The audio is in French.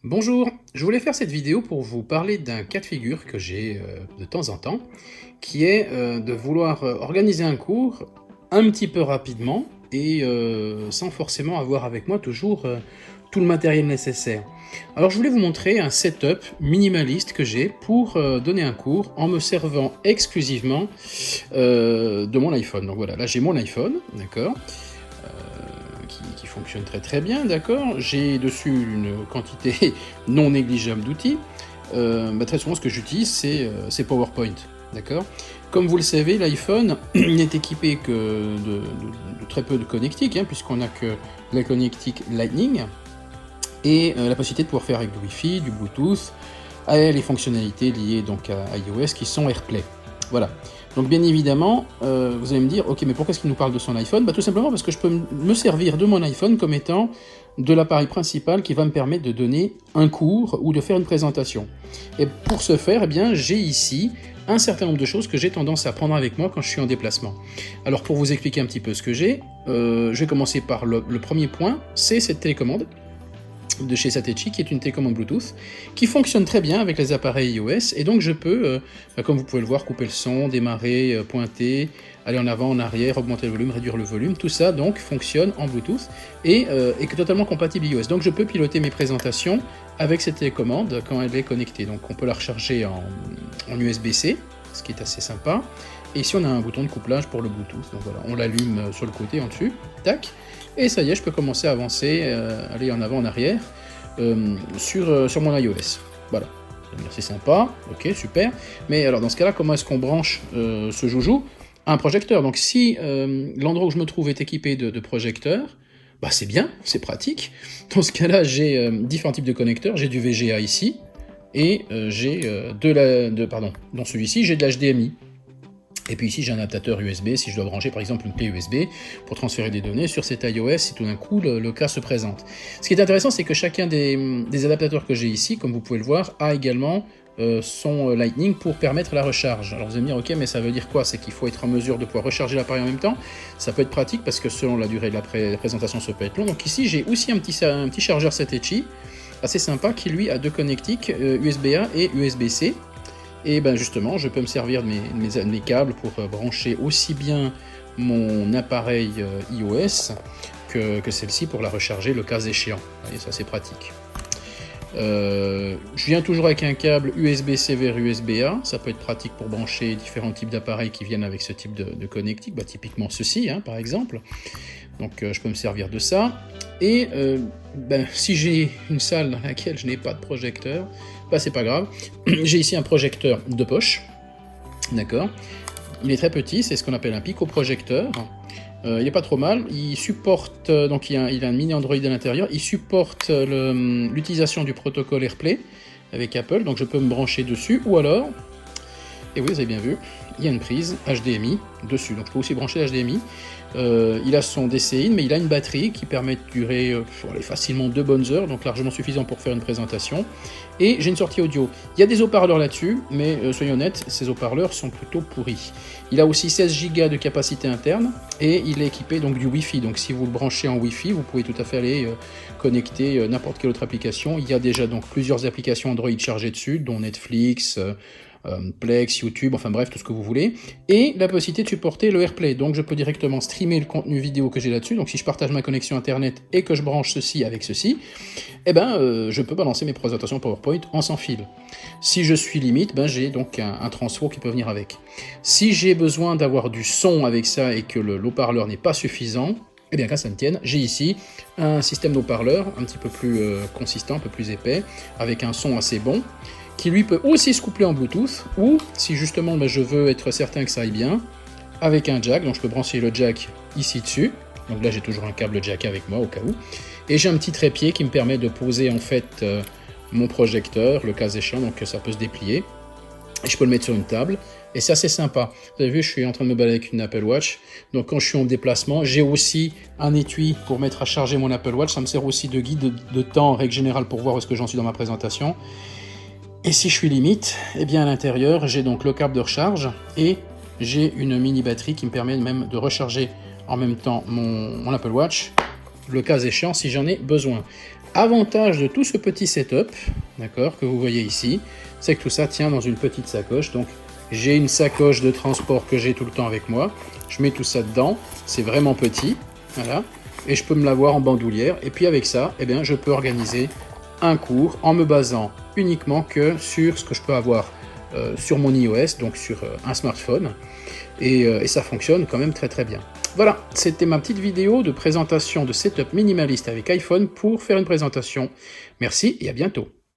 Bonjour, je voulais faire cette vidéo pour vous parler d'un cas de figure que j'ai de temps en temps, qui est de vouloir organiser un cours un petit peu rapidement et sans forcément avoir avec moi toujours tout le matériel nécessaire. Alors je voulais vous montrer un setup minimaliste que j'ai pour donner un cours en me servant exclusivement de mon iPhone. Donc voilà, là j'ai mon iPhone, d'accord, qui fonctionne très très bien, d'accord. J'ai dessus une quantité non négligeable d'outils. Très souvent, ce que j'utilise, c'est PowerPoint, d'accord. Comme vous le savez, l'iPhone n'est équipé que de très peu de connectiques, hein, puisqu'on n'a que la connectique Lightning, et la possibilité de pouvoir faire avec du Wi-Fi, du Bluetooth, et les fonctionnalités liées donc à iOS qui sont AirPlay. Voilà. Donc bien évidemment, vous allez me dire, ok, mais pourquoi est-ce qu'il nous parle de son iPhone? Tout simplement parce que je peux me servir de mon iPhone comme étant de l'appareil principal qui va me permettre de donner un cours ou de faire une présentation. Et pour ce faire, eh bien, j'ai ici un certain nombre de choses que j'ai tendance à prendre avec moi quand je suis en déplacement. Alors pour vous expliquer un petit peu ce que j'ai, je vais commencer par le premier point, c'est cette télécommande de chez Satechi, qui est une télécommande Bluetooth, qui fonctionne très bien avec les appareils iOS, et donc je peux, comme vous pouvez le voir, couper le son, démarrer, pointer, aller en avant, en arrière, augmenter le volume, réduire le volume, tout ça donc fonctionne en Bluetooth, et est totalement compatible iOS. Donc je peux piloter mes présentations avec cette télécommande quand elle est connectée. Donc on peut la recharger en USB-C, ce qui est assez sympa, et ici on a un bouton de couplage pour le Bluetooth, donc voilà, on l'allume sur le côté en dessus, tac, et ça y est, je peux commencer à avancer, aller en avant, en arrière, sur mon iOS. Voilà, c'est sympa, ok, super. Mais alors dans ce cas-là, comment est-ce qu'on branche ce joujou à un projecteur? Donc si l'endroit où je me trouve est équipé de projecteurs, c'est bien, c'est pratique. Dans ce cas-là, j'ai différents types de connecteurs. J'ai du VGA ici, et j'ai dans celui-ci, j'ai de l'HDMI. Et puis ici j'ai un adaptateur USB si je dois brancher par exemple une clé USB pour transférer des données sur cet iOS si tout d'un coup le cas se présente. Ce qui est intéressant, c'est que chacun des adaptateurs que j'ai ici, comme vous pouvez le voir, a également son Lightning pour permettre la recharge. Alors vous allez me dire, ok, mais ça veut dire quoi? C'est qu'il faut être en mesure de pouvoir recharger l'appareil en même temps. Ça peut être pratique parce que selon la durée de la présentation, ça peut être long. Donc ici j'ai aussi un petit chargeur Satechi assez sympa qui lui a deux connectiques USB-A et USB-C. Et ben justement, je peux me servir de mes câbles pour brancher aussi bien mon appareil iOS que celle-ci pour la recharger le cas échéant. Et ça, c'est pratique. Je viens toujours avec un câble USB-C vers USB-A. Ça peut être pratique pour brancher différents types d'appareils qui viennent avec ce type de connectique. Typiquement ceci, hein, par exemple. Donc je peux me servir de ça. Et si j'ai une salle dans laquelle je n'ai pas de projecteur, c'est pas grave. J'ai ici un projecteur de poche, d'accord. Il est très petit, c'est ce qu'on appelle un picoprojecteur. Il n'est pas trop mal. Il supporte, donc il a un mini Android à l'intérieur. Il supporte l'utilisation du protocole AirPlay avec Apple, donc je peux me brancher dessus, ou alors, et oui, vous avez bien vu, il y a une prise HDMI dessus, donc je peux aussi brancher l'HDMI. Il a son DCI, mais il a une batterie qui permet de durer facilement 2 bonnes heures, donc largement suffisant pour faire une présentation. Et j'ai une sortie audio. Il y a des haut-parleurs là-dessus, mais soyons honnêtes, ces haut-parleurs sont plutôt pourris. Il a aussi 16 Go de capacité interne, et il est équipé donc du Wi-Fi. Donc si vous le branchez en Wi-Fi, vous pouvez tout à fait aller connecter n'importe quelle autre application. Il y a déjà donc plusieurs applications Android chargées dessus, dont Netflix, Plex, YouTube, enfin bref, tout ce que vous voulez, et la possibilité de supporter le AirPlay. Donc je peux directement streamer le contenu vidéo que j'ai là-dessus. Donc si je partage ma connexion internet et que je branche ceci avec ceci, je peux balancer mes présentations PowerPoint en sans fil. Si je suis limite, j'ai donc un transfo qui peut venir avec. Si j'ai besoin d'avoir du son avec ça et que le haut-parleur n'est pas suffisant, qu'à ça ne tienne, j'ai ici un système d'haut-parleur un petit peu plus consistant, un peu plus épais, avec un son assez bon, qui lui peut aussi se coupler en Bluetooth, ou si justement je veux être certain que ça aille bien, avec un jack, donc je peux brancher le jack ici dessus, donc là j'ai toujours un câble jack avec moi au cas où, et j'ai un petit trépied qui me permet de poser en fait mon projecteur, le cas échéant, donc ça peut se déplier, et je peux le mettre sur une table, et c'est assez sympa. Vous avez vu, je suis en train de me balader avec une Apple Watch, donc quand je suis en déplacement, j'ai aussi un étui pour mettre à charger mon Apple Watch, ça me sert aussi de guide de temps en règle générale pour voir où est-ce que j'en suis dans ma présentation. Et si je suis limite, à l'intérieur, j'ai donc le câble de recharge et j'ai une mini batterie qui me permet même de recharger en même temps mon Apple Watch, le cas échéant si j'en ai besoin. Avantage de tout ce petit setup, d'accord, que vous voyez ici, c'est que tout ça tient dans une petite sacoche. Donc j'ai une sacoche de transport que j'ai tout le temps avec moi. Je mets tout ça dedans, c'est vraiment petit, voilà, et je peux me l'avoir en bandoulière. Et puis avec ça, eh bien, je peux organiser un cours en me basant uniquement que sur ce que je peux avoir sur mon iOS, donc sur un smartphone, et ça fonctionne quand même très très bien. Voilà, c'était ma petite vidéo de présentation de setup minimaliste avec iPhone pour faire une présentation. Merci et à bientôt.